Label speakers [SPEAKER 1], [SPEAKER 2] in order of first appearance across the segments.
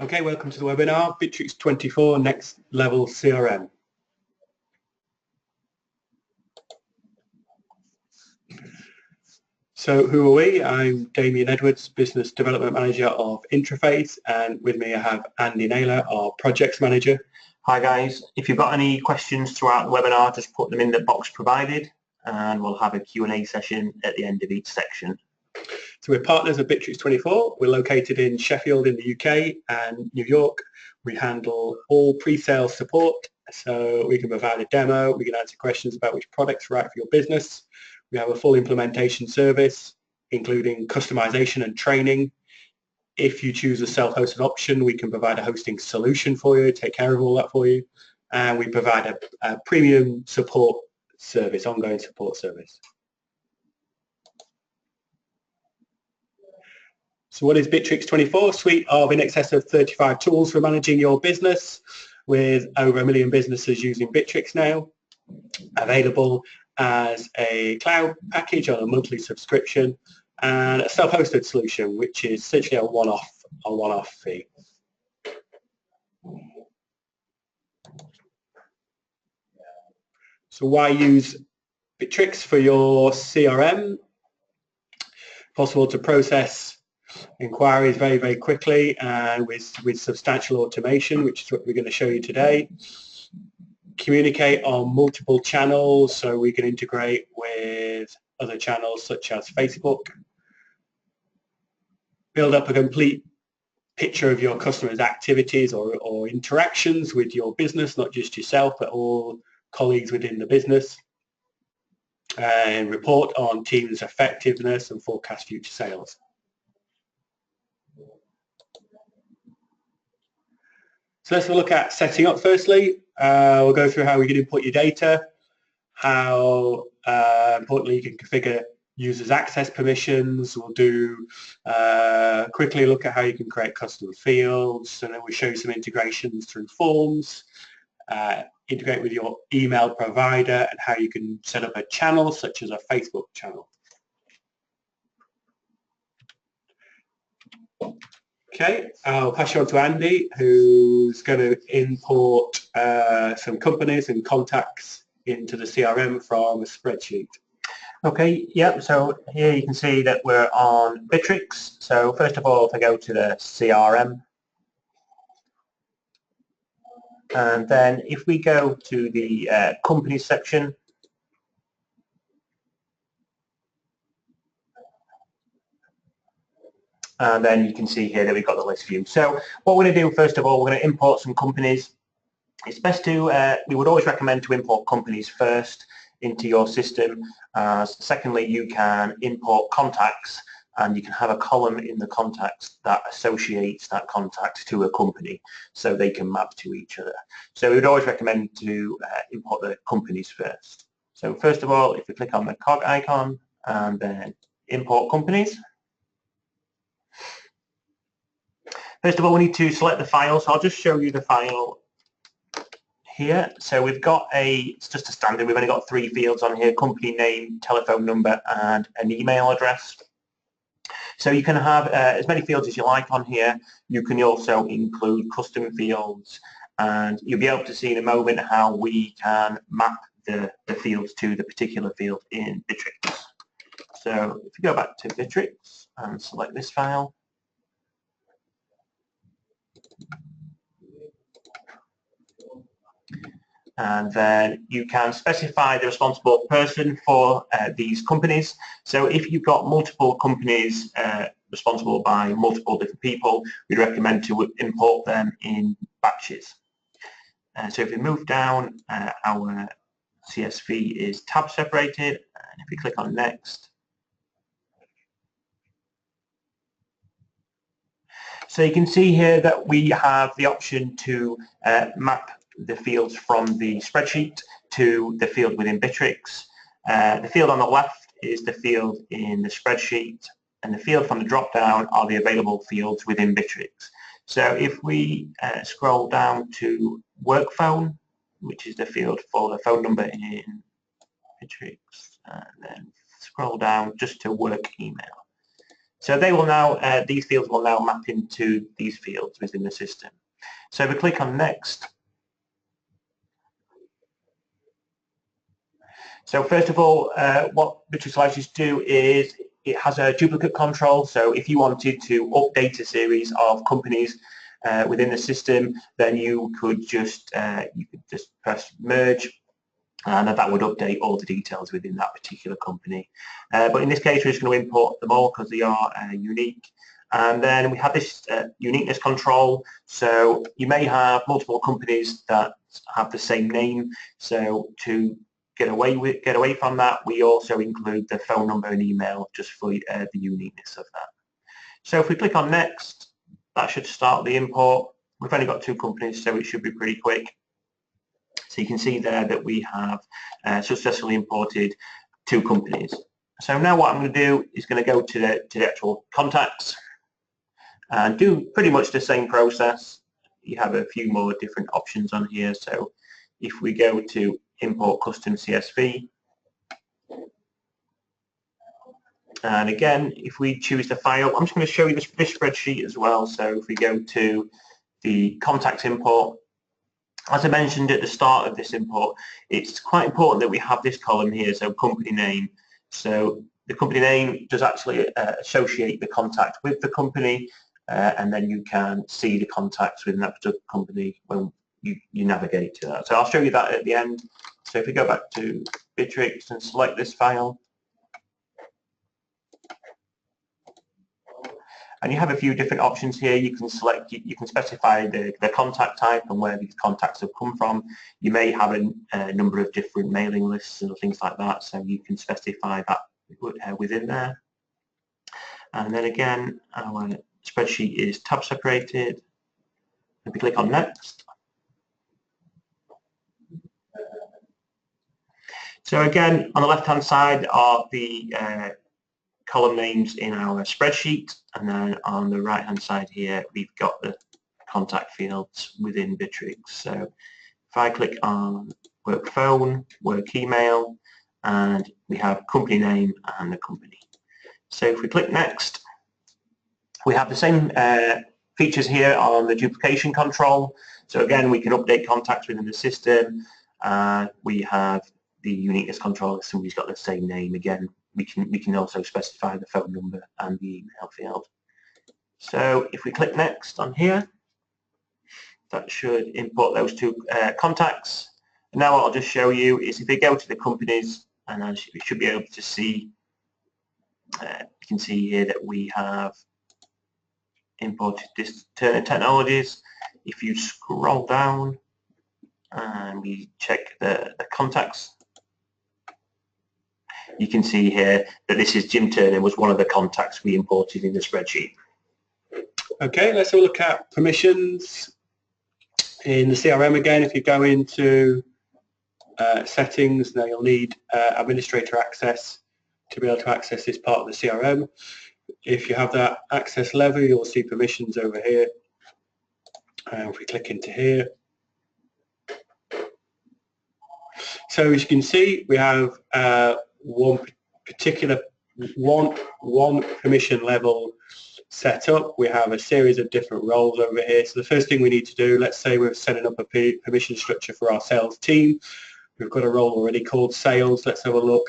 [SPEAKER 1] Okay, welcome to the webinar, Bitrix24 Next Level CRM. So who are we? I'm Damien Edwards, Business Development Manager of Interface, and with me I have Andy Naylor, our Projects Manager.
[SPEAKER 2] Hi guys, if you've got any questions throughout the webinar, just put them in the box provided and we'll have a Q&A session at the end of each section.
[SPEAKER 1] So we're partners of Bitrix24. We're located in Sheffield in the UK and New York. We handle all pre-sales support, so we can provide a demo, we can answer questions about which product's right for your business. We have a full implementation service, including customization and training. If you choose a self-hosted option, we can provide a hosting solution for you, take care of all that for you. And we provide a premium support service, ongoing support service. So what is Bitrix24? Suite of in excess of 35 tools for managing your business, with over 1 million businesses using Bitrix now. Available as a cloud package on a monthly subscription, and a self-hosted solution, which is essentially a one-off fee. So why use Bitrix for your CRM? Possible to process inquiries very, very quickly and with substantial automation, which is what we're going to show you today. Communicate on multiple channels, so we can integrate with other channels such as Facebook. Build up a complete picture of your customers' activities or interactions with your business, not just yourself, but all colleagues within the business. And report on teams' effectiveness and forecast future sales. So let's have a look at setting up firstly. We'll go through how we can input your data, how importantly you can configure users' access permissions. We'll do quickly look at how you can create custom fields, and then we'll show you some integrations through forms, integrate with your email provider, and how you can set up a channel such as a Facebook channel. Okay, I'll pass you on to Andy, who's going to import some companies and contacts into the CRM from a spreadsheet.
[SPEAKER 2] Okay, yeah, so here you can see that we're on Bitrix. So first of all, if I go to the CRM, and then if we go to the companies section, and then you can see here that we've got the list view. So what we're going to do, first of all, we're going to import some companies. It's best to, we would always recommend to import companies first into your system. Secondly, you can import contacts, and you can have a column in the contacts that associates that contact to a company, so they can map to each other. So we would always recommend to import the companies first. So first of all, if we click on the cog icon and then import companies, first of all, we need to select the file, so I'll just show you the file here. So we've got it's just a standard, we've only got 3 fields on here: company name, telephone number, and an email address. So you can have as many fields as you like on here. You can also include custom fields, and you'll be able to see in a moment how we can map the fields to the particular field in Bitrix. So if you go back to Bitrix and select this file, and then you can specify the responsible person for these companies. So if you've got multiple companies responsible by multiple different people, we'd recommend to import them in batches. So if we move down, our CSV is tab separated, and if we click on next, so you can see here that we have the option to map the fields from the spreadsheet to the field within Bitrix. The field on the left is the field in the spreadsheet, and the field from the drop down are the available fields within Bitrix. So if we scroll down to work phone, which is the field for the phone number in Bitrix, and then scroll down just to work email. So they will now, these fields will now map into these fields within the system. So if we click on next. So first of all, what Bitrix allows you to do is it has a duplicate control. So if you wanted to update a series of companies within the system, then you could just press merge, and that would update all the details within that particular company. But in this case, we're just going to import them all because they are unique. And then we have this uniqueness control. So you may have multiple companies that have the same name. So to get away from that, we also include the phone number and email just for the uniqueness of that. So if we click on next, that should start the import. We've only got 2 companies, so it should be pretty quick. So you can see there that we have successfully imported 2 companies. So now what I'm going to do is going to go to the actual contacts and do pretty much the same process. You have a few more different options on here. So if we go to import custom CSV, and again, if we choose the file, I'm just going to show you this spreadsheet as well. So if we go to the contacts import, as I mentioned at the start of this import, it's quite important that we have this column here, so company name. So the company name does actually associate the contact with the company, and then you can see the contacts within that particular company when you navigate to that. So I'll show you that at the end. So if we go back to Bitrix and select this file, and you have a few different options here. You can select, you can specify the contact type and where these contacts have come from. You may have a number of different mailing lists and things like that, so you can specify that within there. And then again, our spreadsheet is tab separated. If we click on next. So again, on the left-hand side are the column names in our spreadsheet, and then on the right-hand side here, we've got the contact fields within Bitrix. So if I click on work phone, work email, and we have company name and the company. So if we click next, we have the same features here on the duplication control. So again, we can update contacts within the system. We have the uniqueness control if somebody's got the same name. Again, we can also specify the phone number and the email field. So if we click next on here, that should import those 2 contacts. And now what I'll just show you is if we go to the companies, and then we should be able to see, you can see here that we have imported this Turner Technologies. If you scroll down and we check the contacts, you can see here that this is Jim Turner, was one of the contacts we imported in the spreadsheet. Okay, let's have a look at permissions in the CRM again. If you go into settings, now you'll need administrator access to be able to access this part of the CRM. If you have that access level, you'll see permissions over here. If we click into here, so as you can see, we have one permission level set up. We have a series of different roles over here. So the first thing we need to do, let's say we're setting up a permission structure for our sales team. We've got a role already called sales. Let's have a look.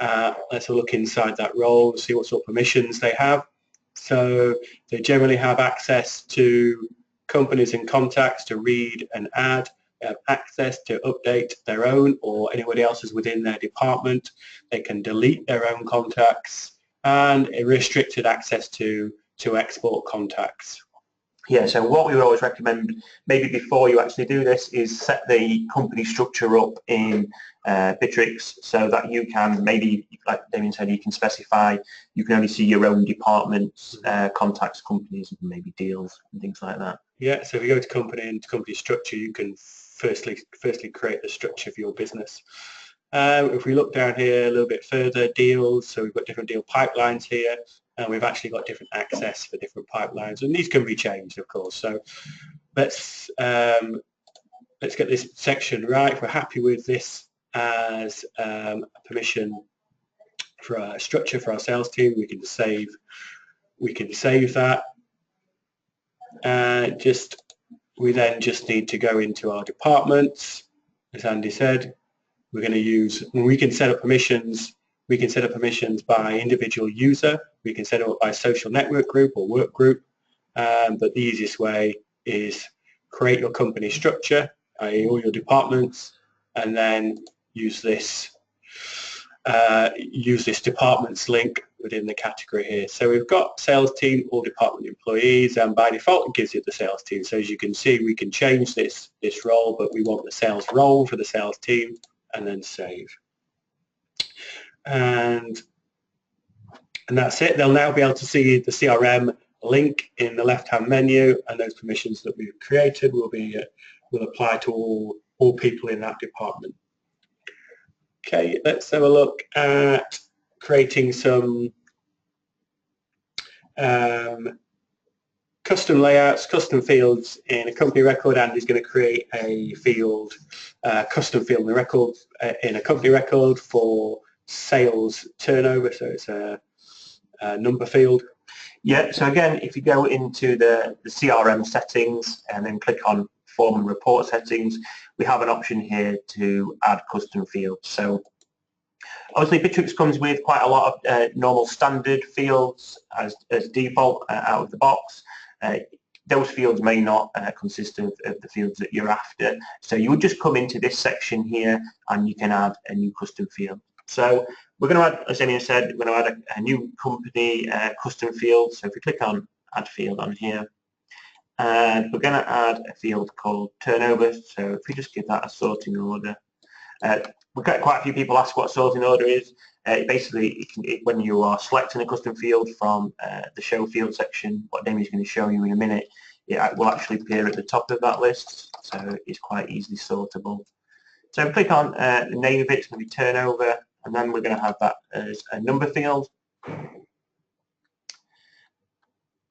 [SPEAKER 2] Let's have a look inside that role, see what sort of permissions they have. So they generally have access to companies and contacts to read and add. They have access to update their own or anybody else's within their department. They can delete their own contacts, and a restricted access to export contacts. Yeah, so what we would always recommend, maybe before you actually do this, is set the company structure up in Bitrix so that you can, maybe, like Damien said, you can specify, you can only see your own departments, contacts, companies, and maybe deals and things like that. Yeah, so if you go to company and company structure, you can firstly create the structure for your business. If we look down here a little bit further, deals, so we've got different deal pipelines here, and we've actually got different access for different pipelines, and these can be changed, of course. So let's get this section right. If we're happy with this as a permission
[SPEAKER 1] for a structure for our sales team. We can save that. We then just need to go into our departments. As Andy said, we can set up permissions. We can set up permissions by individual user. We can set it up by social network group or work group. But the easiest way is create your company structure, i.e. all your departments, and then use this departments link within the category here. So we've got sales team, all department employees, and by default it gives you the sales team. So as you can see, we can change this role, but we want the sales role for the sales team, and then save. And that's it. They'll now be able to see the CRM link in the left-hand menu, and those permissions that we've created will apply to all people in that department. Okay, let's have a look at creating some custom layouts, custom fields in a company record. Andy's going to create a field, custom field in a company record for sales turnover. So it's a number field.
[SPEAKER 2] Yeah, so again, if you go into the CRM settings and then click on form and report settings, we have an option here to add custom fields. So obviously Bitrix comes with quite a lot of normal standard fields as default out of the box. Those fields may not consist of the fields that you're after. So you would just come into this section here and you can add a new custom field. So we're going to add, as Amy said, we're going to add a new company custom field. So if we click on add field on here, and we're going to add a field called turnover. So if we just give that a sorting order, we've got quite a few people ask what a sorting order is. Basically, when you are selecting a custom field from the show field section, what Amy's going to show you in a minute, it will actually appear at the top of that list. So it's quite easily sortable. So if we click on the name of it, it's going to be turnover, and then we're going to have that as a number field.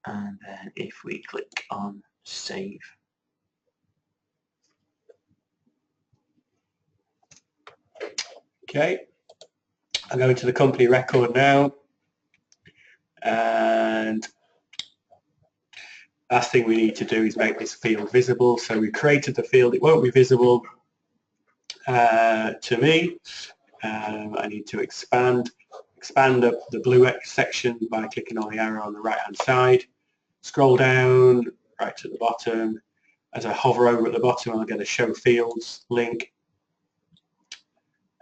[SPEAKER 2] And then if we click on save.
[SPEAKER 1] Okay, I'll go into the company record now, and last thing we need to do is make this field visible. So we created the field, it won't be visible to me. I need to expand up the blue X section by clicking on the arrow on the right hand side, scroll down right to the bottom. As I hover over at the bottom, I'll get a show fields link,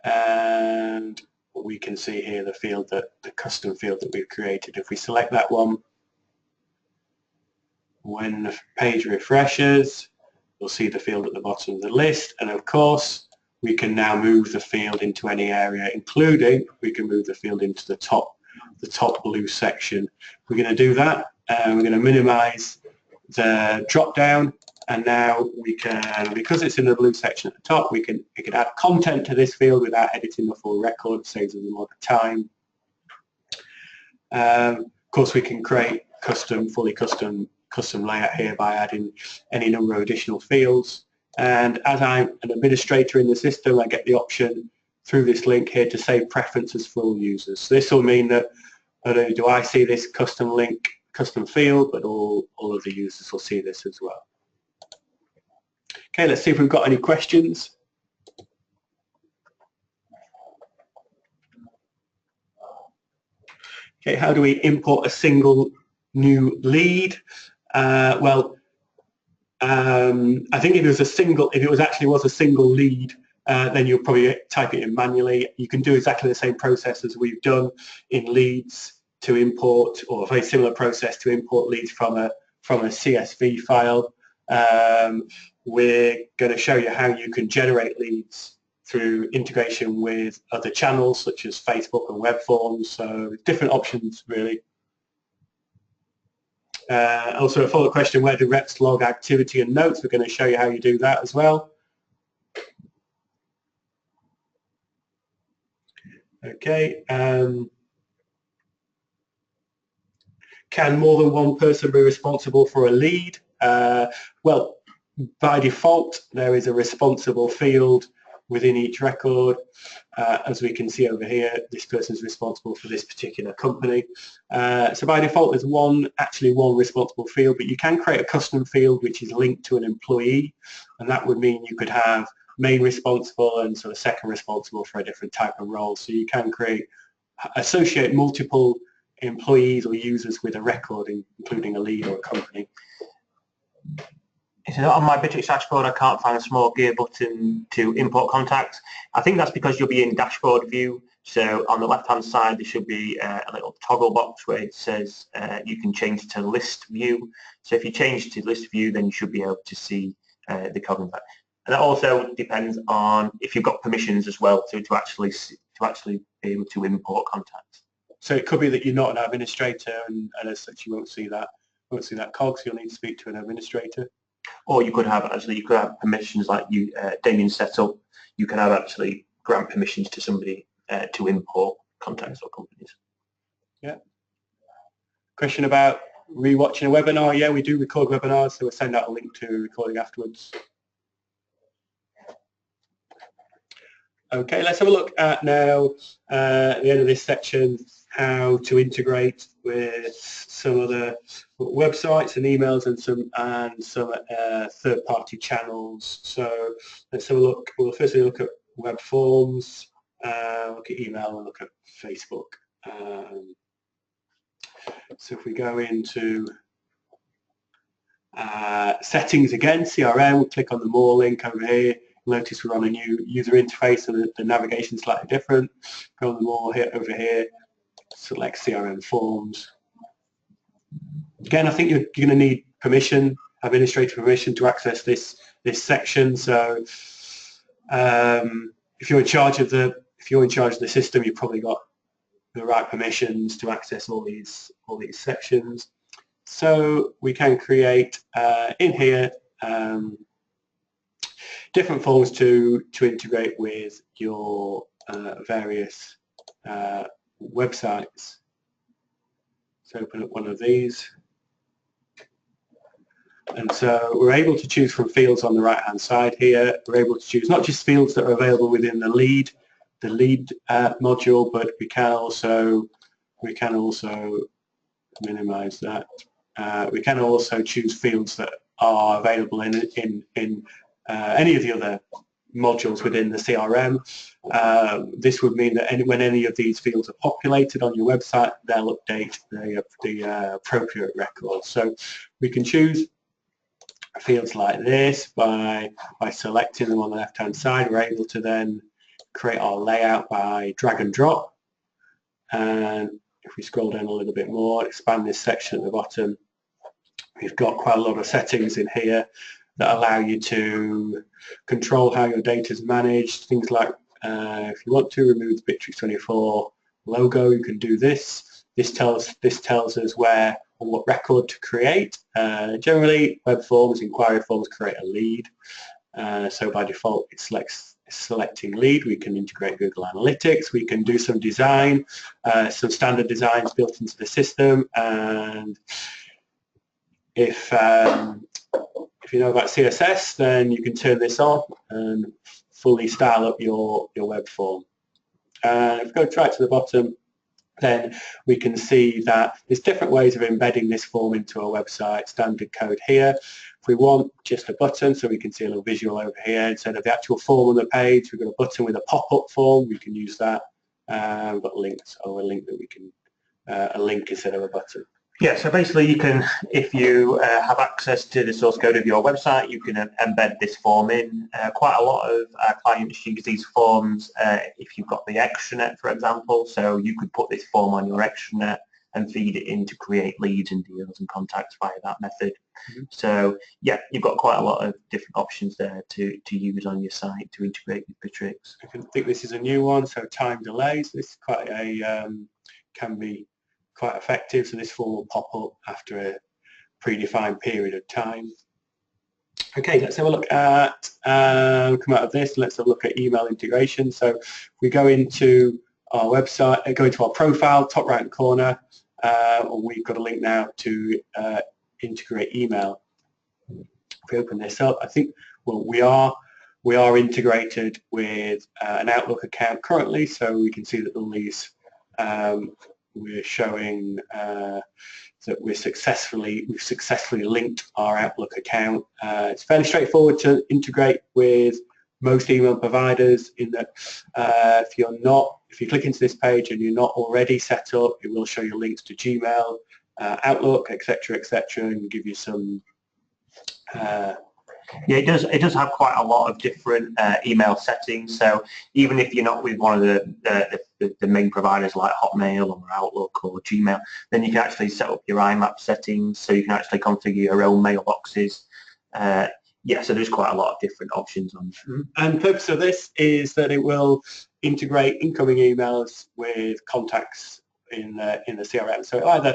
[SPEAKER 1] and we can see here the custom field that we've created. If we select that one, when the page refreshes, we'll see the field at the bottom of the list, and of course we can now move the field into any area, including we can move the field into the top blue section. We're going to do that, and we're going to minimize the drop down, and now we can, because it's in the blue section at the top, we can add content to this field without editing the full record. Saves us a lot of time. Of course, we can create fully custom layout here by adding any number of additional fields. And as I'm an administrator in the system, I get the option through this link here to save preferences for all users. So this will mean that not only do I see this custom field, but all of the users will see this as well. Okay, let's see if we've got any questions. Okay, how do we import a single new lead? I think if it actually was a single lead, then you'll probably type it in manually. You can do exactly the same process as we've done in leads to import, or a very similar process to import leads from a CSV file. We're going to show you how you can generate leads through integration with other channels such as Facebook and web forms. So different options really. Also a follow-up question, where do reps log activity and notes? We're going to show you how you do that as well. Okay. Can more than one person be responsible for a lead? Well, by default, there is a responsible field within each record. As we can see over here, this person's responsible for this particular company. So by default, there's actually one responsible field, but you can create a custom field which is linked to an employee, and that would mean you could have main responsible and sort of second responsible for a different type of role. So you can associate multiple employees or users with a record, including a lead or a company.
[SPEAKER 2] So on my Bitrix dashboard, I can't find a small gear button to import contacts. I think that's because you'll be in dashboard view. So on the left-hand side, there should be a little toggle box where it says you can change to list view. So if you change to list view, then you should be able to see the contact. And that also depends on if you've got permissions as well to actually be able to import contacts.
[SPEAKER 1] So it could be that you're not an administrator, and as such, you won't see that cog. So you'll need to speak to an administrator.
[SPEAKER 2] Or you could have permissions like Damien set up. You can actually grant permissions to somebody to import contacts or companies.
[SPEAKER 1] Yeah. Question about rewatching a webinar. Yeah, we do record webinars, so we'll send out a link to recording afterwards. Okay, let's have a look at now at the end of this section how to integrate with some other websites and emails and some third-party channels. So let's have a look. We'll firstly look at web forms, look at email, and look at Facebook. So if we go into settings again, CRM, we'll click on the more link over here. Notice we're on a new user interface and the navigation is slightly different. Go on the more over here, select CRM Forms. Again, I think you're going to need permission, administrator permission, to access this section. So if you're in charge of the system, you've probably got the right permissions to access all these sections. So we can create in here different forms to integrate with your various websites. So open up one of these, and so we're able to choose from fields on the right hand side here. We're able to choose not just fields that are available within the lead module, but we can also minimize that. We can also choose fields that are available in any of the other modules within the CRM. This would mean that when any of these fields are populated on your website, they'll update the appropriate records. So we can choose fields like this by selecting them on the left-hand side. We're able to then create our layout by drag and drop. And if we scroll down a little bit more, expand this section at the bottom, we've got quite a lot of settings in here that allow you to control how your data is managed. Things like if you want to remove the Bitrix24 logo, you can do this. This tells us where or what record to create. Generally, web forms, inquiry forms create a lead. So by default, it selects selecting lead. We can integrate Google Analytics. We can do some design, some standard designs built into the system. And if you know about CSS, then you can turn this on and fully style up your web form. If we go right to the bottom, then we can see that there's different ways of embedding this form into our website. Standard code here. If we want just a button, so we can see a little visual over here, instead of the actual form on the page, we've got a button with a pop-up form. We can use that. We've got links, or a link that we can, a link instead of a button.
[SPEAKER 2] Yeah, so basically you can, if you have access to the source code of your website, you can embed this form in. Quite a lot of clients use these forms if you've got the extranet, for example, so you could put this form on your extranet and feed it in to create leads and deals and contacts via that method. Mm-hmm. So yeah, you've got quite a lot of different options there to use on your site to integrate with Bitrix.
[SPEAKER 1] I think this is a new one, so time delays. This is quite a, can be quite effective, so this form will pop up after a predefined period of time. Okay, let's have a look at, come out of this, let's have a look at email integration. So we go into our website, go into our profile, top right hand corner, and we've got a link now to integrate email. If we open this up, I think, well, we are We are integrated with an Outlook account currently, so we can see that the lease we're showing that we've successfully linked our Outlook account. It's fairly straightforward to integrate with most email providers in that if you click into this page and you're not already set up, it will show you links to Gmail, Outlook, etc., and give you some.
[SPEAKER 2] Yeah, it does have quite a lot of different email settings. So even if you're not with one of the main providers like Hotmail or Outlook or Gmail, then you can actually set up your IMAP settings, so you can actually configure your own mailboxes. Yeah, so there's quite a lot of different options on there.
[SPEAKER 1] And the purpose of this is that it will integrate incoming emails with contacts in the CRM. So either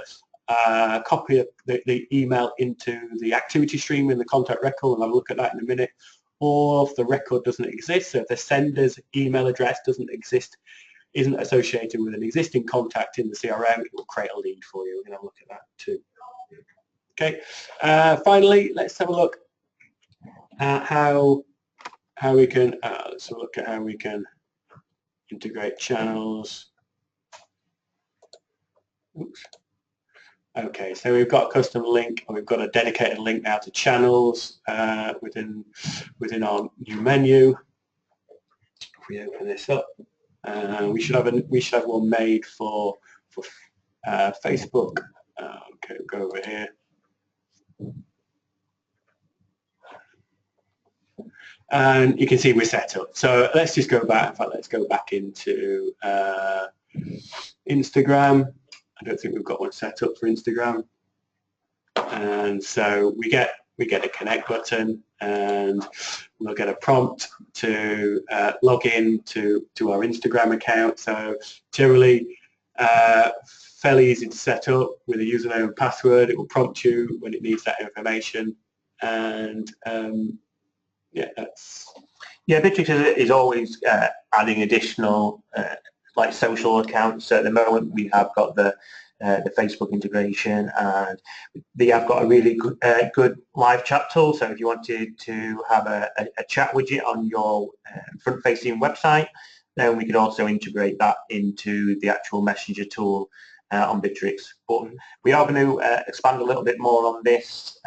[SPEAKER 1] copy the email into the activity stream in the contact record, and I'll look at that in a minute, or if the record doesn't exist, so if the sender's email address isn't associated with an existing contact in the CRM, it will create a lead for you. We're going to look at that too. Okay. Finally, let's have a look at how we can let's look at how we can integrate channels. Oops. Okay, so we've got a custom link, and we've got a dedicated link now to channels within our new menu. If we open this up, we should have one made for Facebook. Okay, we'll go over here. And you can see we're set up. So let's just go back. In fact, let's go back into Instagram. I don't think we've got one set up for Instagram. And so we get a connect button, and we'll get a prompt to log in to our Instagram account. So generally, fairly easy to set up with a username and password. It will prompt you when it needs that information, and
[SPEAKER 2] yeah, Bitrix is always adding additional like social accounts. So at the moment we have got the Facebook integration, and they have got a really good live chat tool. So if you wanted to have a chat widget on your front-facing website, then we could also integrate that into the actual messenger tool on Bitrix. But we are going to expand a little bit more on this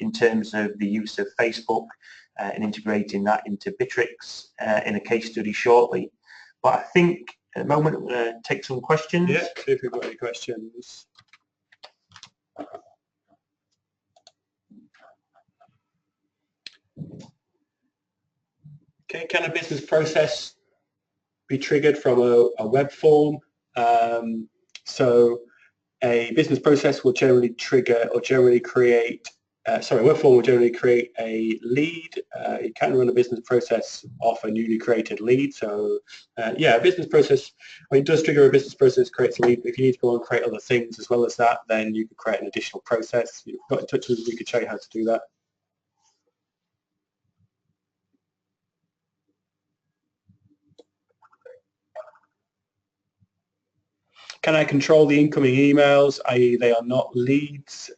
[SPEAKER 2] in terms of the use of Facebook and integrating that into Bitrix in a case study shortly. But I think at the moment we're going to take some questions.
[SPEAKER 1] Yeah, see if we've got any questions. Okay, can a business process be triggered from a web form? So a business process will generally trigger or generally create a web form will generally create a lead. You can run a business process off a newly created lead. So yeah, a business process, when it does trigger a business process, creates a lead. But if you need to go and create other things as well as that, then you can create an additional process. You've got in touch with us, we could show you how to do that. Can I control the incoming emails, i.e. they are not leads?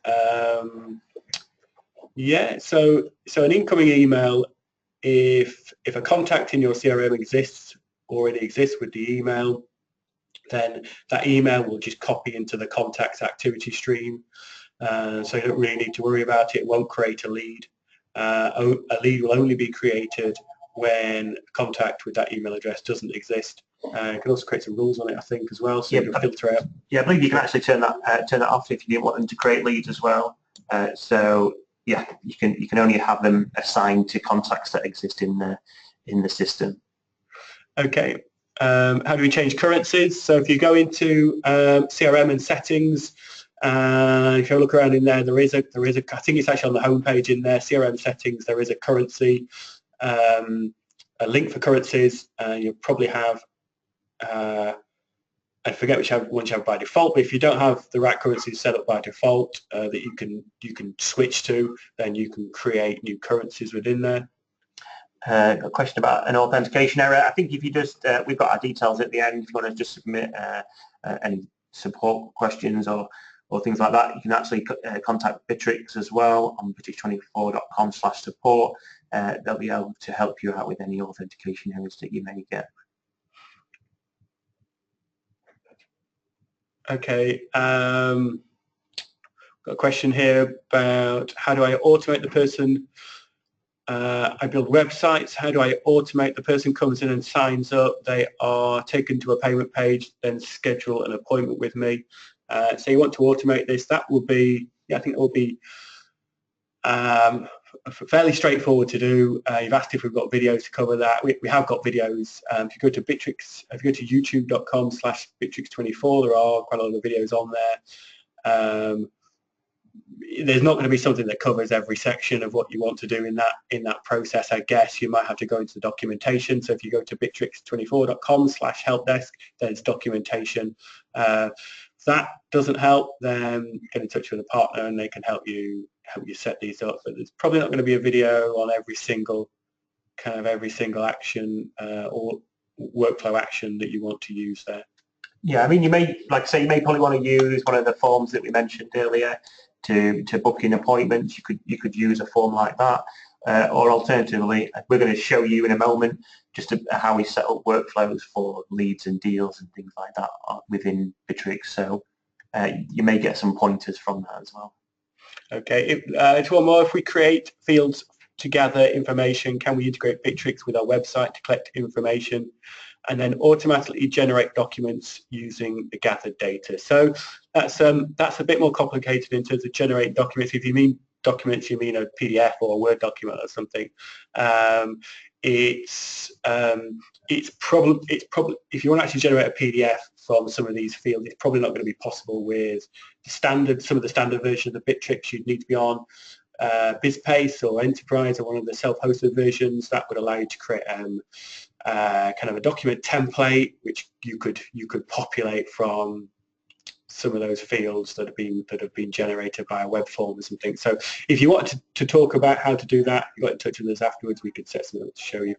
[SPEAKER 1] Yeah, so an incoming email, if a contact in your CRM already exists with the email, then that email will just copy into the contact's activity stream. So you don't really need to worry about it. It won't create a lead. A lead will only be created when contact with that email address doesn't exist. You can also create some rules on it, I think, as well, so you can filter out.
[SPEAKER 2] Yeah, I believe you can actually turn that off if you didn't want them to create leads as well. So yeah, you can only have them assigned to contacts that exist in the system.
[SPEAKER 1] Okay. How do we change currencies? So if you go into CRM and settings, if you look around in there, there is a I think it's actually on the home page in there, CRM settings. There is a currency, a link for currencies. You'll probably have I forget which one you have by default, but if you don't have the right currencies set up by default that you can switch to, then you can create new currencies within there.
[SPEAKER 2] A question about an authentication error. I think if you just, we've got our details at the end, if you want to just submit any support questions or or things like that, you can actually contact Bitrix as well on bitrix24.com/support. They'll be able to help you out with any authentication errors that you may get.
[SPEAKER 1] Okay, got a question here about how do I automate the person. I build websites. How do I automate? The person comes in and signs up. They are taken to a payment page, then schedule an appointment with me. So you want to automate this. That will be, I think it will be fairly straightforward to do. You've asked if we've got videos to cover that. We have got videos. If you go to Bitrix, if you go to youtube.com/Bitrix24, there are quite a lot of videos on there. There's not going to be something that covers every section of what you want to do in that process. I guess you might have to go into the documentation. So if you go to Bitrix24.com/helpdesk, there's documentation. If that doesn't help, then get in touch with a partner and they can help you set these up. But there's probably not going to be a video on every single action or workflow action that you want to use there.
[SPEAKER 2] Yeah, I mean, you may, like I say, you may probably want to use one of the forms that we mentioned earlier to book in appointments. You could use a form like that, or alternatively, we're going to show you in a moment just how we set up workflows for leads and deals and things like that within Bitrix. So you may get some pointers from that as well.
[SPEAKER 1] Okay, it's one more. If we create fields to gather information, can we integrate Bitrix with our website to collect information and then automatically generate documents using the gathered data? So that's a bit more complicated in terms of generate documents. If you mean documents, you mean a PDF or a Word document or something. It's probably if you want to actually generate a PDF from some of these fields, it's probably not going to be possible with some of the standard versions of Bitrix. You'd need to be on BizPace or Enterprise or one of the self-hosted versions that would allow you to create kind of a document template, which you could populate from some of those fields that have been generated by web forms and things. So if you want to talk about how to do that, you got in touch with us afterwards. We could set something up to show you.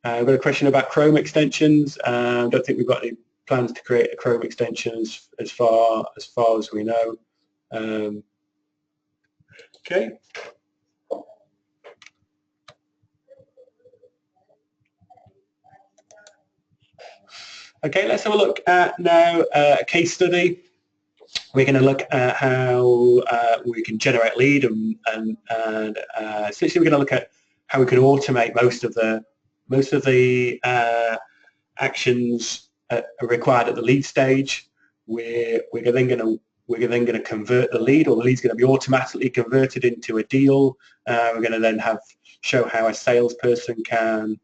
[SPEAKER 1] I've got a question about Chrome extensions. I don't think we've got any plans to create a Chrome extension as far as we know. Okay. Okay, let's have a look at now a case study. We're going to look at how we can generate lead and essentially we're going to look at how we can automate most of the actions required at the lead stage. We're then going to convert the lead, or the lead's going to be automatically converted into a deal. We're going to then show how a salesperson can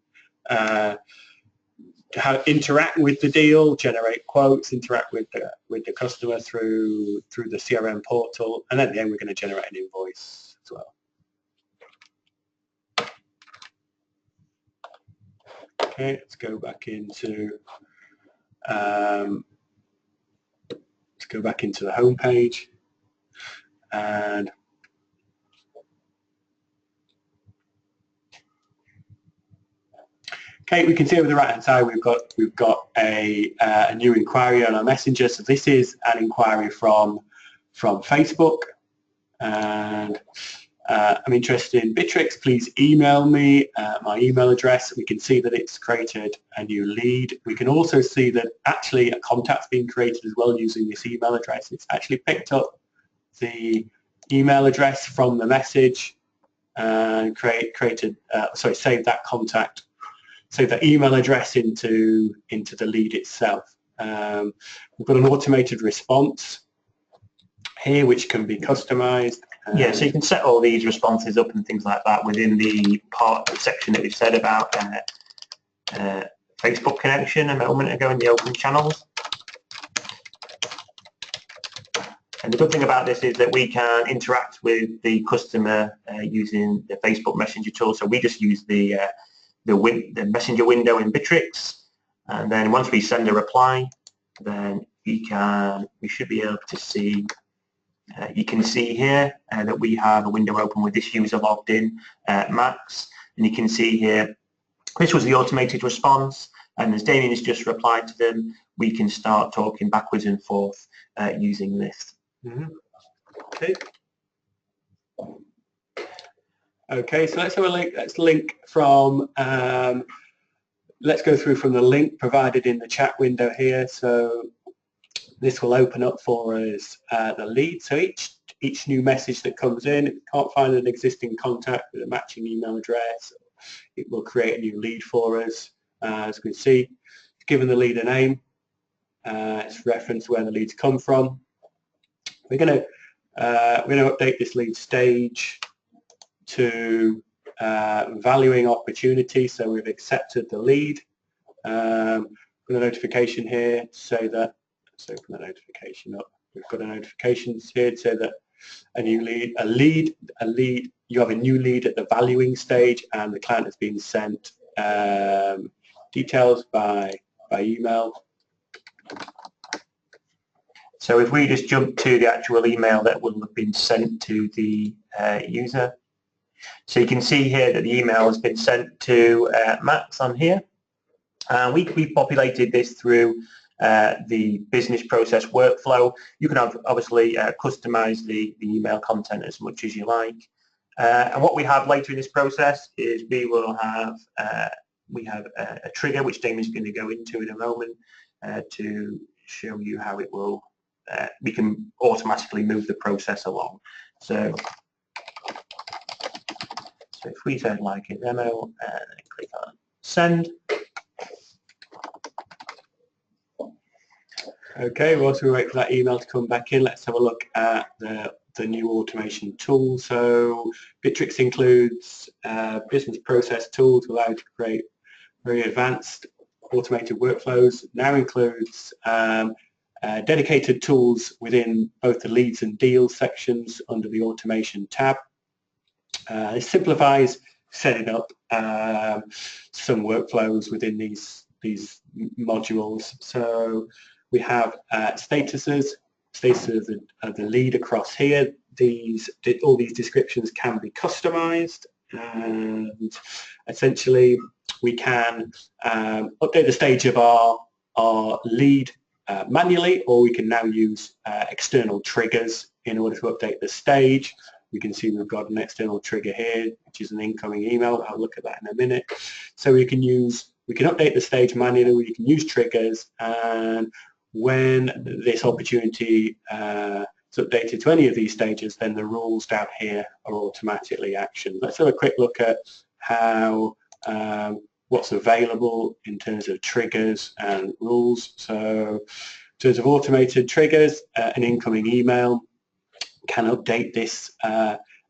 [SPEAKER 1] interact with the deal, generate quotes, interact with the customer through the CRM portal, and at the end we're going to generate an invoice as well. Okay, let's go back into the home page, and okay, we can see over the right hand side we've got a new inquiry on our messenger. So this is an inquiry from Facebook, and I'm interested in Bitrix. Please email me my email address. We can see that it's created a new lead. We can also see that actually a contact's been created as well using this email address. It's actually picked up the email address from the message and saved that contact. So the email address into the lead itself. We've got an automated response here which can be customized.
[SPEAKER 2] Yeah, so you can set all these responses up and things like that within the section that we said about Facebook connection a moment ago in the open channels. And the good thing about this is that we can interact with the customer using the Facebook Messenger tool. So we just use the messenger window in Bitrix, and then once we send a reply, then we should be able to see. You can see here that we have a window open with this user logged in, Max, and you can see here This was the automated response, and as Damien has just replied to them, we can start talking backwards and forth using this.
[SPEAKER 1] Okay. Okay, so let's have a link. Let's link from. Let's go through from the link provided in the chat window here. So this will open up for us the lead. So each new message that comes in, if you can't find an existing contact with a matching email address, it will create a new lead for us. As you can see, given the lead a name, it's referenced where the leads come from. We're going to update this lead stage to valuing opportunity. So we've accepted the lead. Put a notification here to say that. Let's open the notification up. We've got a notification here to say that a new lead, you have a new lead at the valuing stage, and the client has been sent details by email.
[SPEAKER 2] So if we just jump to the actual email that will have been sent to the user, so you can see here that the email has been sent to Max on here. We populated this through the business process workflow. You can obviously customize the email content as much as you like. And what we have later in this process is we will have a trigger, which Damien's going to go into in a moment to show you how it will. We can automatically move the process along. So if we say like a demo and click on send.
[SPEAKER 1] Okay, whilst we wait for that email to come back in, let's have a look at the new automation tool. So Bitrix includes business process tools to allow you to create very advanced automated workflows. Now includes dedicated tools within both the leads and deals sections under the automation tab. It simplifies setting up some workflows within these modules. So we have statuses of the lead across here. All these descriptions can be customized, and essentially we can update the stage of our lead manually, or we can now use external triggers in order to update the stage. We can see we've got an external trigger here, which is an incoming email. I'll look at that in a minute. So we can update the stage manually, we can use triggers, and when this opportunity is updated to any of these stages, then the rules down here are automatically actioned. Let's have a quick look at how what's available in terms of triggers and rules. So in terms of automated triggers, an incoming email can update this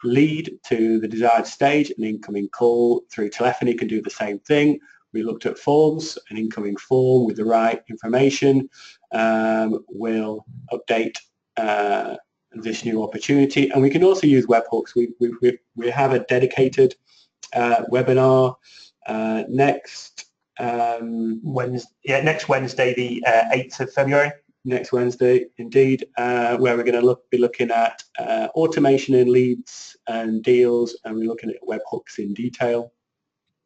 [SPEAKER 1] lead to the desired stage. An incoming call through telephony can do the same thing. We looked at forms. An incoming form with the right information will update this new opportunity. And we can also use webhooks. We have a dedicated webinar next
[SPEAKER 2] Wednesday, the 8th of February.
[SPEAKER 1] Next Wednesday, indeed, where we're going to be looking at automation in leads and deals, and we're looking at webhooks in detail.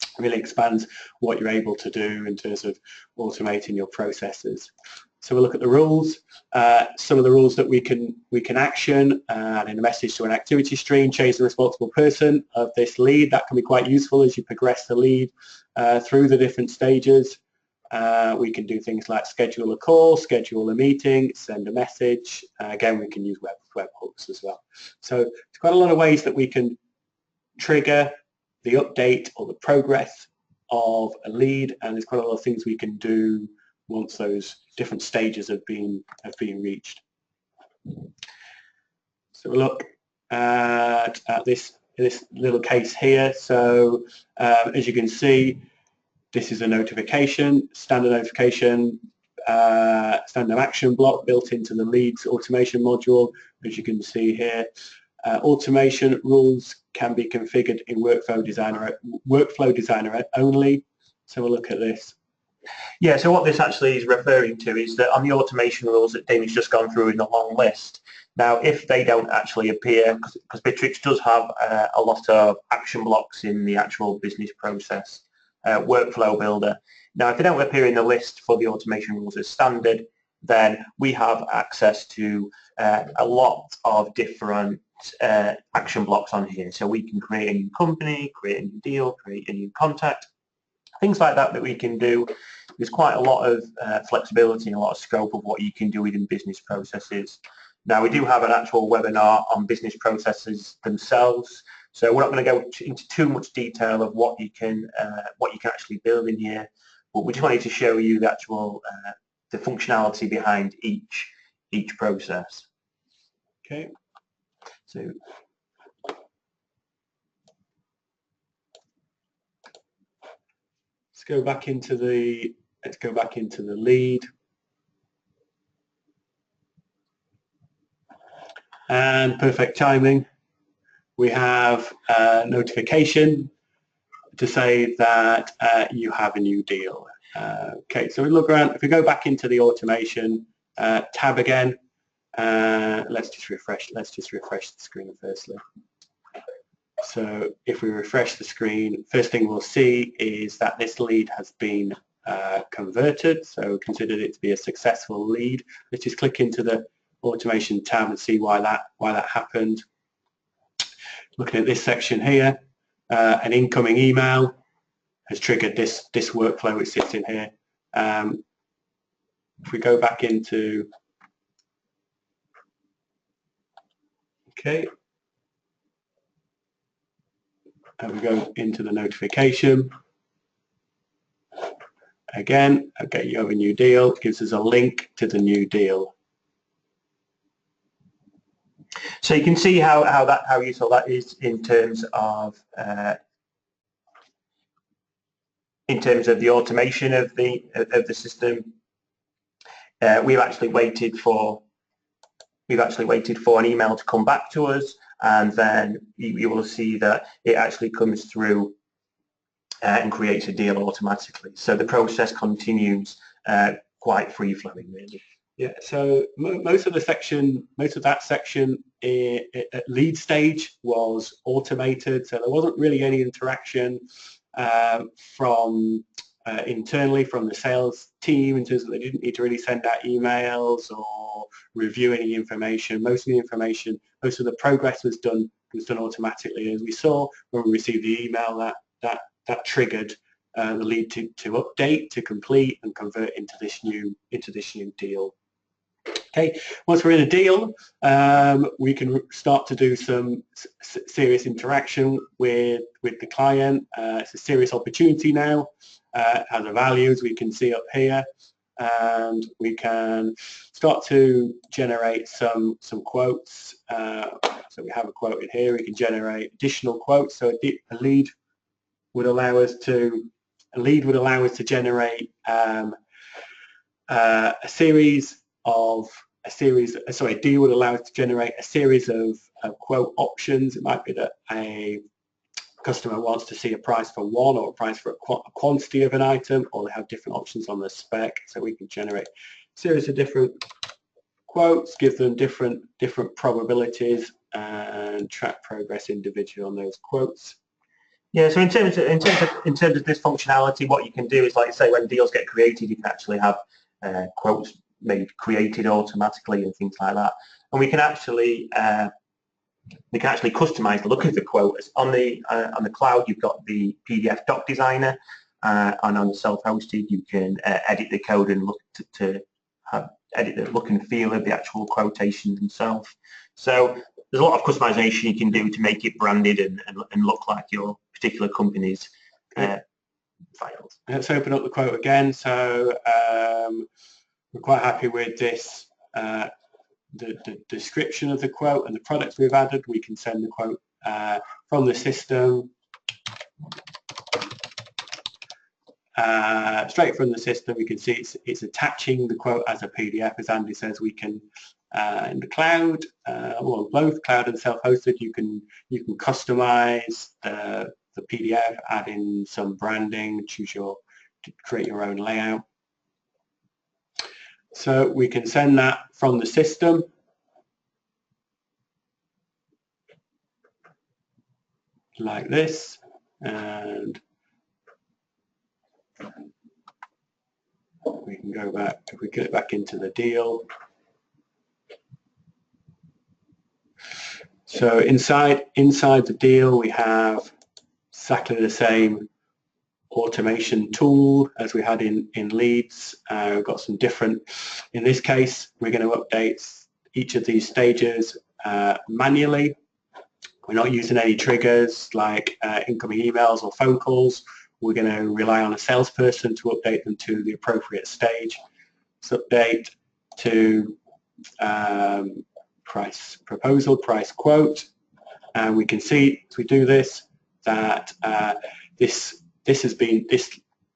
[SPEAKER 1] It really expands what you're able to do in terms of automating your processes. So we'll look at the rules. Some of the rules that we can action, in a message to an activity stream, change the responsible person of this lead. That can be quite useful as you progress the lead through the different stages. We can do things like schedule a call, schedule a meeting, send a message. Again, we can use webhooks as well. So there's quite a lot of ways that we can trigger the update or the progress of a lead, and there's quite a lot of things we can do once those different stages have been reached. So we'll look at this little case here. So as you can see, this is a notification, standard notification, standard action block built into the leads automation module. As you can see here, automation rules can be configured in Workflow Designer only. So we'll look at this.
[SPEAKER 2] Yeah, so what this actually is referring to is that on the automation rules that Damien's just gone through in the long list, now if they don't actually appear, because Bitrix does have a lot of action blocks in the actual business process workflow builder. Now, if they don't appear in the list for the automation rules as standard, then we have access to a lot of different action blocks on here. So we can create a new company, create a new deal, create a new contact, things like that we can do. There's quite a lot of flexibility and a lot of scope of what you can do within business processes. Now, we do have an actual webinar on business processes themselves, so we're not going to go into too much detail of what you can actually build in here, but we just wanted to show you the actual the functionality behind each process.
[SPEAKER 1] Okay.
[SPEAKER 2] So
[SPEAKER 1] let's go back into the lead. And perfect timing. We have a notification to say that you have a new deal. Okay, so we look around. If we go back into the automation tab again, let's just refresh the screen firstly. So if we refresh the screen, first thing we'll see is that this lead has been converted. So considered it to be a successful lead. Let's just click into the automation tab and see why that happened. Looking at this section here, an incoming email has triggered this workflow which sits in here. If we go back into, okay, and we go into the notification. Again, okay, you have a new deal. It gives us a link to the new deal.
[SPEAKER 2] So you can see how useful that is in terms of the automation of the system. We've actually waited for an email to come back to us, and then you will see that it actually comes through and creates a deal automatically. So the process continues quite free-flowing, really.
[SPEAKER 1] Yeah, so most of that section at lead stage was automated, so there wasn't really any interaction from internally from the sales team in terms of they didn't need to really send out emails or review any information. Most of the progress was done automatically, as we saw when we received the email that triggered the lead to update, to complete, and convert into this new deal. Okay, once we're in a deal, we can start to do some serious interaction with the client. It's a serious opportunity now. It has a value, as we can see up here, and we can start to generate some quotes. So we have a quote in here. We can generate additional quotes. So a lead would allow us to generate a deal would allow us to generate a series of quote options. It might be that a customer wants to see a price for one, or a price for a quantity of an item, or they have different options on the spec. So we can generate a series of different quotes, give them different probabilities, and track progress individually on those quotes.
[SPEAKER 2] Yeah, so in terms of this functionality, what you can do is, like say, when deals get created, you can actually have quotes created automatically and things like that. And we can actually customize the look of the quote. On the cloud, you've got the PDF doc designer, and on the self-hosted, you can edit the code and look to edit the look and feel of the actual quotation themselves. So there's a lot of customization you can do to make it branded and look like your particular company's files.
[SPEAKER 1] Let's open up the quote again. So we're quite happy with this, the description of the quote and the products we've added. We can send the quote from the system, straight from the system. We can see it's attaching the quote as a PDF. As Andy says, we can in the cloud, well, both cloud and self-hosted, you can customize the PDF, add in some branding, create your own layout. So we can send that from the system. Like this, and we can go back, if we click back into the deal. So inside the deal we have exactly the same automation tool as we had in leads. We've got some different, in this case we're going to update each of these stages manually. We're not using any triggers like incoming emails or phone calls. We're going to rely on a salesperson to update them to the appropriate stage. So update to price proposal, price quote, and we can see as we do this that this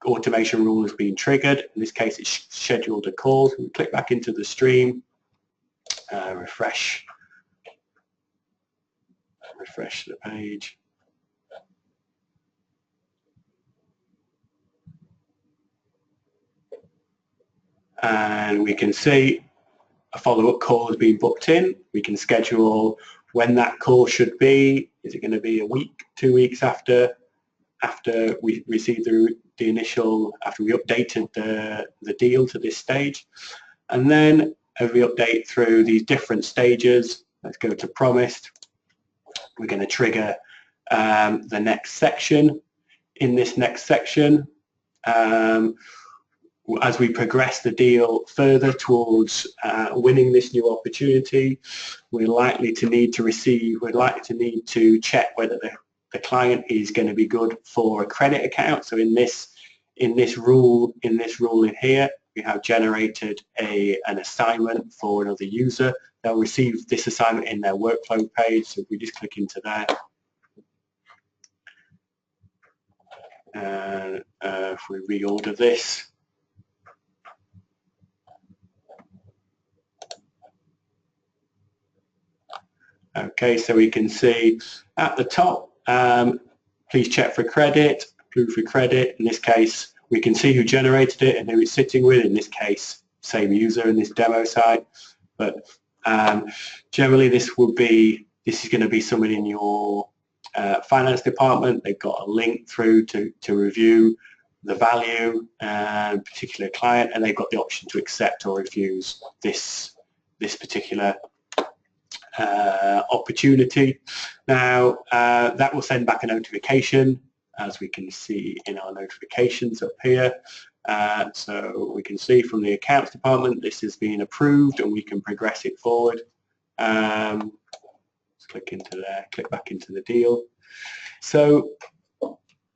[SPEAKER 1] automation rule has been triggered. In this case, it's scheduled a call. So we click back into the stream, refresh the page. And we can see a follow-up call has been booked in. We can schedule when that call should be. Is it going to be a week, 2 weeks after we received the initial, after we updated the deal to this stage? And then as we update through these different stages, let's go to promised. We're going to trigger the next section. In this next section, as we progress the deal further towards winning this new opportunity, we're likely to need to check whether the client is going to be good for a credit account. So in this rule in here, we have generated an assignment for another user. They'll receive this assignment in their workflow page. So if we just click into there, and if we reorder this, okay, so we can see at the top, please check for credit, approve for credit. In this case, we can see who generated it and who it's sitting with. In this case, same user in this demo site. But generally, this is going to be someone in your finance department. They've got a link through to review the value and particular client, and they've got the option to accept or refuse this particular opportunity. Now that will send back a notification, as we can see in our notifications up here. So we can see from the accounts department this has been approved and we can progress it forward. Let's click into there, click back into the deal. So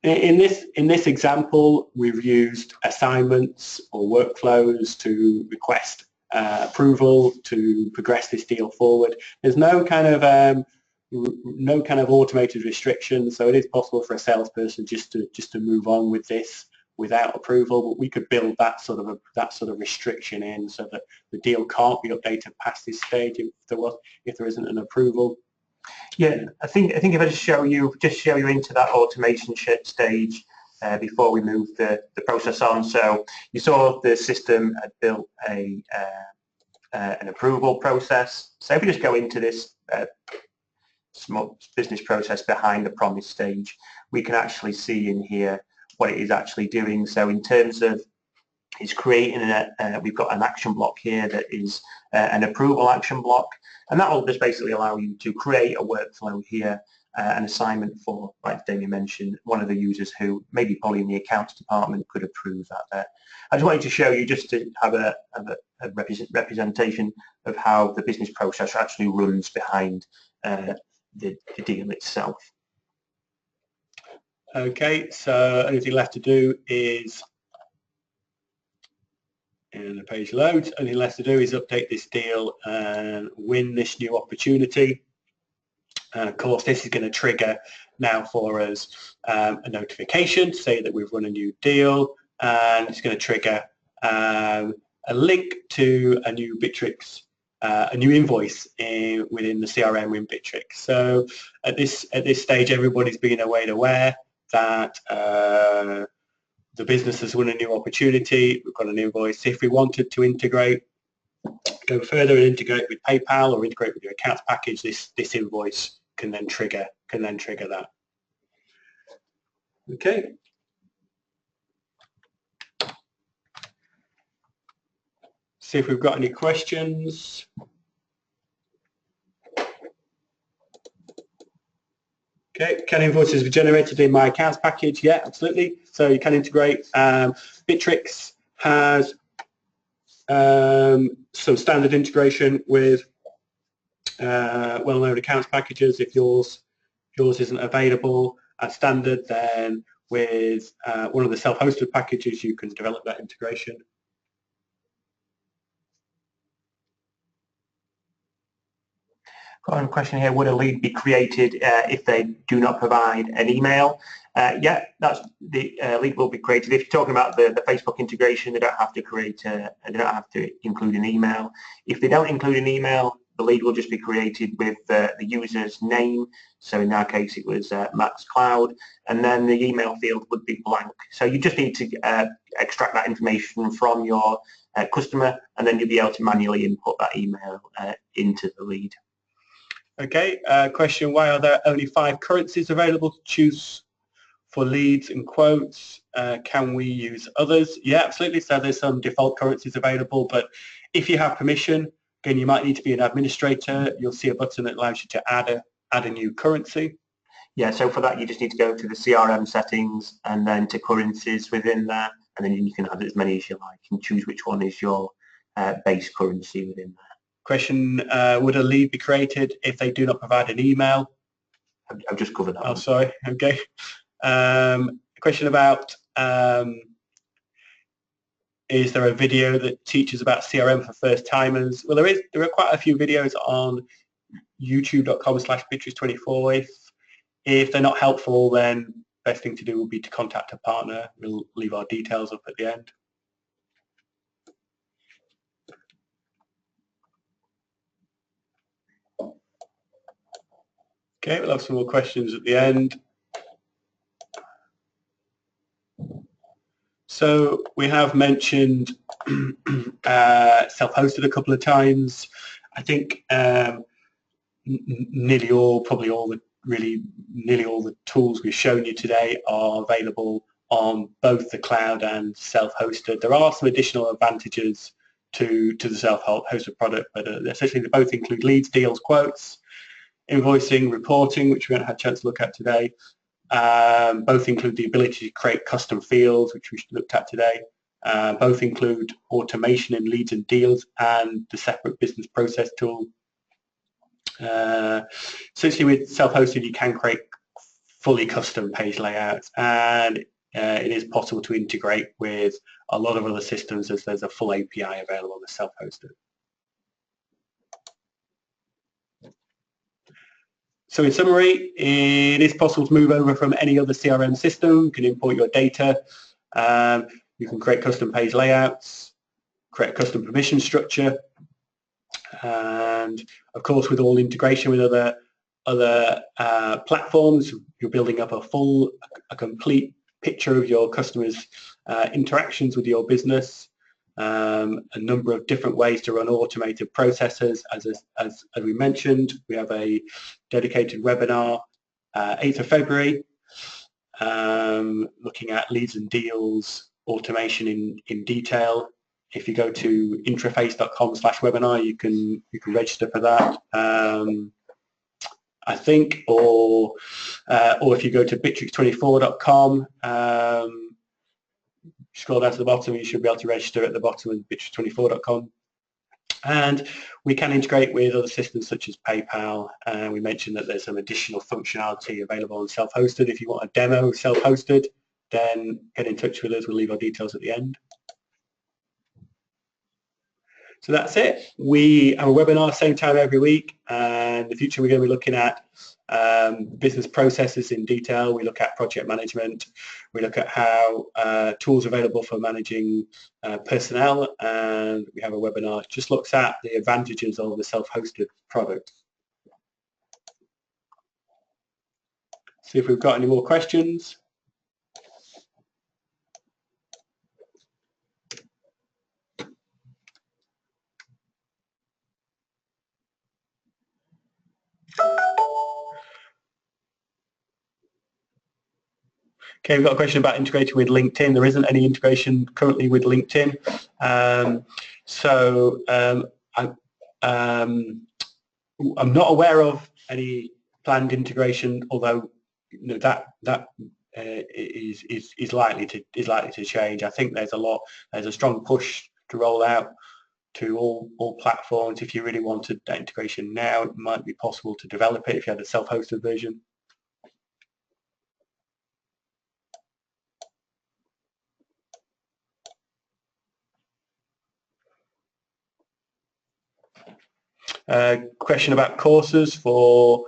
[SPEAKER 1] in this example, we've used assignments or workflows to request approval to progress this deal forward. There's no kind of automated restrictions, so it is possible for a salesperson just to move on with this without approval. But we could build that sort of restriction in so that the deal can't be updated past this stage if there isn't an approval.
[SPEAKER 2] Yeah, I think if I just show you into that automation stage before we move the process on. So you saw the system had built an approval process. So if we just go into this small business process behind the promise stage, we can actually see in here what it is actually doing. So in terms of it's creating we've got an action block here that is an approval action block, and that will just basically allow you to create a workflow here, an assignment for, like Damien mentioned, one of the users who maybe probably in the accounts department could approve that there. I just wanted to show you just to have a representation of how the business process actually runs behind the deal itself.
[SPEAKER 1] Okay, so anything left to do is, and the page loads, only left to do is update this deal and win this new opportunity. And of course this is going to trigger now for us a notification to say that we've run a new deal, and it's going to trigger a link to a new Bitrix, a new invoice within the CRM in Bitrix. So at this stage, everybody's being made aware that the business has won a new opportunity. We've got an invoice. If we wanted to go further and integrate with PayPal or integrate with your accounts package, this invoice can then trigger that. Okay. See if we've got any questions. Okay, can invoices be generated in my accounts package? Yeah, absolutely. So you can integrate. Bitrix has some standard integration with well-known accounts packages. If yours isn't available as standard, then with one of the self-hosted packages, you can develop that integration.
[SPEAKER 2] Got a question here, would a lead be created if they do not provide an email? Yeah, that's the lead will be created. If you're talking about the Facebook integration, they don't have to create they don't have to include an email. If they don't include an email, the lead will just be created with the user's name. So in our case, it was Max Cloud, and then the email field would be blank. So you just need to extract that information from your customer, and then you'll be able to manually input that email into the lead.
[SPEAKER 1] Okay, question, why are there only 5 currencies available to choose for leads and quotes? Can we use others? Yeah, absolutely. So there's some default currencies available, but if you have permission, again, you might need to be an administrator. You'll see a button that allows you to add a new currency.
[SPEAKER 2] Yeah, so for that you just need to go to the CRM settings and then to currencies within there, and then you can add as many as you like and choose which one is your base currency within there.
[SPEAKER 1] Question, would a lead be created if they do not provide an email?
[SPEAKER 2] I've just covered that.
[SPEAKER 1] Oh, sorry. Okay. Question about is there a video that teaches about CRM for first timers? Well, there are quite a few videos on youtube.com/Bitrix24. If they're not helpful, then best thing to do would be to contact a partner. We'll leave our details up at the end. Okay, we'll have some more questions at the end. So we have mentioned self-hosted a couple of times. I think nearly all the tools we've shown you today are available on both the cloud and self-hosted. There are some additional advantages to the self-hosted product, but essentially they both include leads, deals, quotes, invoicing, reporting, which we haven't had a chance to look at today. Both include the ability to create custom fields, which we looked at today. Both include automation in leads and deals and the separate business process tool. Essentially with self-hosted you can create fully custom page layouts, and it is possible to integrate with a lot of other systems as there's a full API available on the self-hosted. So in summary, it is possible to move over from any other CRM system. You can import your data. You can create custom page layouts, create a custom permission structure, and of course with all integration with other platforms, you're building up a complete picture of your customers' interactions with your business. A number of different ways to run automated processes. As we mentioned, we have a dedicated webinar 8th of February looking at leads and deals automation in detail. If you go to intraface.com/webinar, you can register for that, I think, or if you go to bitrix24.com, scroll down to the bottom, you should be able to register at the bottom of bitrix24.com. And we can integrate with other systems such as PayPal. We mentioned that there's some additional functionality available on self-hosted. If you want a demo of self-hosted, then get in touch with us. We'll leave our details at the end. So that's it. We have a webinar same time every week, and in the future we're going to be looking at business processes in detail. We look at project management. We look at how tools available for managing personnel, and we have a webinar that just looks at the advantages of the self-hosted product. See if we've got any more questions. Okay, we've got a question about integrating with LinkedIn. There isn't any integration currently with LinkedIn. So I'm not aware of any planned integration, although that is likely to change. I think there's a strong push to roll out to all platforms. If you really wanted that integration now, it might be possible to develop it if you had a self-hosted version. Question about courses for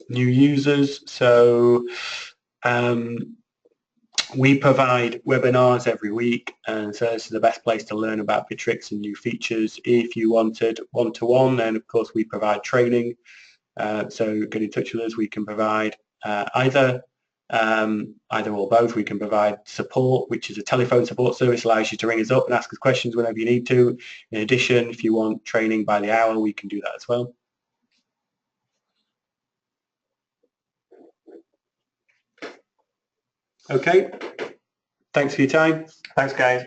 [SPEAKER 1] new users. So we provide webinars every week, and so this is the best place to learn about Bitrix and new features. If you wanted one-to-one, then of course we provide training. So get in touch with us. We can provide either or both. We can provide support, which is a telephone support service, allows you to ring us up and ask us questions whenever you need to. In addition, if you want training by the hour, we can do that as well. Okay, thanks for your time.
[SPEAKER 2] Thanks, guys.